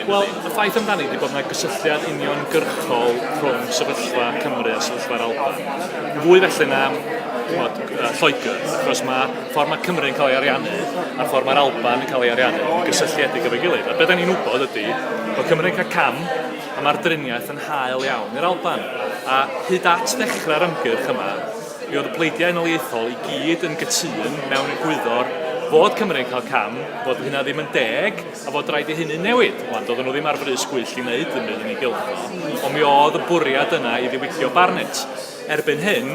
Wel, y ffaith amdani wedi bod yna gysylltiad uniongyrchol rhwng sefyllfa Cymru a sefyllfa'r Alban. Fwy felly na Lloegr, achos mae ffordd mae Cymru'n cael ei ariannu a'r ffordd mae'r Alban yn cael ei ariannu yn gysylltiedig efo'i gilydd. A beth da ni'n wybod ydy bod Cymru'n cael cam a mae'r driniaeth yn hael iawn i'r Alban. A hyd at ddechrau'r ymgyrch yma, mi oedd y pleidiau unoliaethol i gyd yn gytun mewn y gwyddor fod Cymru'n cael cam, fod hynna ddim yn deg, a fod rhaid i hynny'n newid. Wan, doedden nhw ddim ar frys gwyll i wneud yn mynd yn ei gylcho, ond mi oedd y bwriad yna i ddiwygio Barnett. Erbyn hyn,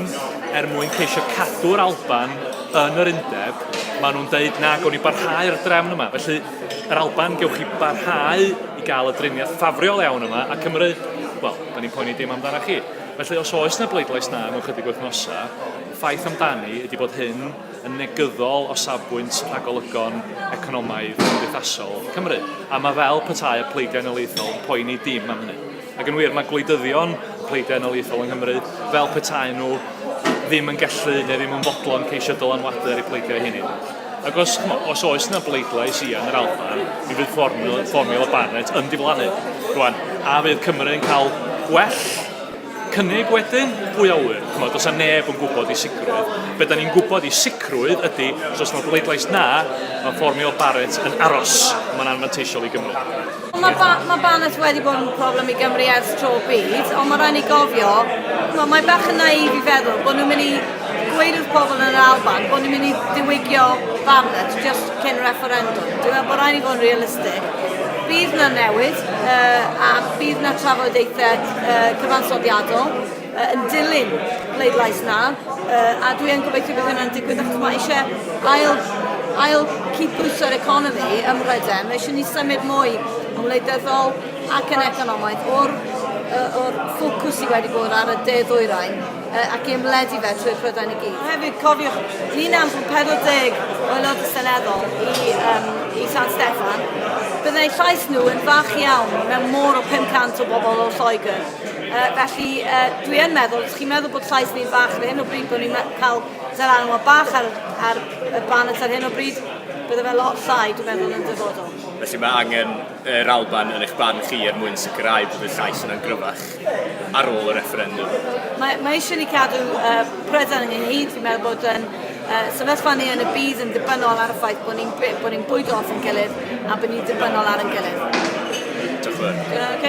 mwyn ceisio cadw'r Alban yn yr undeb, maen nhw'n deud na, gawn ni barhau'r drefn yma. Felly, yr Alban gewch chi barhau i gael y driniaeth ffafriol iawn yma, a Cymru, wel, da ni'n poeni dim amdana chi. Felly, os oes yna bleidlais na mewn chydig wythnosa, ffaith amdani ydy bod hyn yn negyddol o safbwynt rhagolygon economaidd cymdeithasol Cymru. A mae fel petai y pleidiau unoliaethol yn poeni dim am hynny. Ac yn wir, mae gwleidyddion y pleidiau unoliaethol yng Nghymru fel petai nhw ddim yn gallu neu ddim yn fodlon ceisio dylanwadu ar eu pleidiau hynny. Ac os oes yna bleidlais i yn yr Alban, mi fydd fformiol y Barnett yn diflannu. Rwan, a fydd Cymru'n cael gwell cynnig wedyn, pwy awyr. Does na neb yn gwybod i sicrwydd. Be da ni'n gwybod i sicrwydd ydy, os mae bleidlais na, mae fformiol Barnett yn aros. Mae'n anfanteisiol i Gymru. Mae Barnett wedi bod yn problem i Gymru ers tro byd, ond mae rhaid ni gofio, mae bach yn naif i feddwl bod nhw'n mynd i gweud wrth pobl yn yr Alban bod nhw'n mynd i diwygio Barnett just cyn referendum. Dwi'n meddwl bod rhaid ni fod yn realistig. Bydd yna newid a bydd yna trafodaethau cyfansoddiadol yn dilyn bleidlais na a dwi'n gobeithio bydd hynny'n digwydd achos mae eisiau ail cydbwyso'r economi ym Mhrydain. Mae eisiau ni symud mwy yn wleidyddol ac yn economaidd o'r ffocws i wedi bod ar y de-ddwyrain ac i ymledu fe trwy'r Prydain i gyd. Hefyd cofiwch, ni'n am 40 o aelodau seneddol i San Steffan. Byddai llais nhw yn fach iawn mewn môr o 500 o bobl o Lloegr. Felly dwi yn meddwl, chi'n meddwl bod llais ni'n fach ar hyn o bryd, bod ni'n cael dylanwad bach ar y Barnett ar hyn o bryd, bydde fe lot llai, dwi'n meddwl, yn dyfodol. Felly mae angen yr Alban yn eich barn chi mwyn sicrhau bod y llais yna'n gryfach ar ôl y referendum. Mae eisiau ni cadw Prydain yn hyd, dwi'n meddwl bod sefyllfa ni yn y byd yn dibynol ar y ffaith bod ni'n bwydo off yn gilydd a bod ni'n dibynol ar yn gilydd. Diolch yn fawr.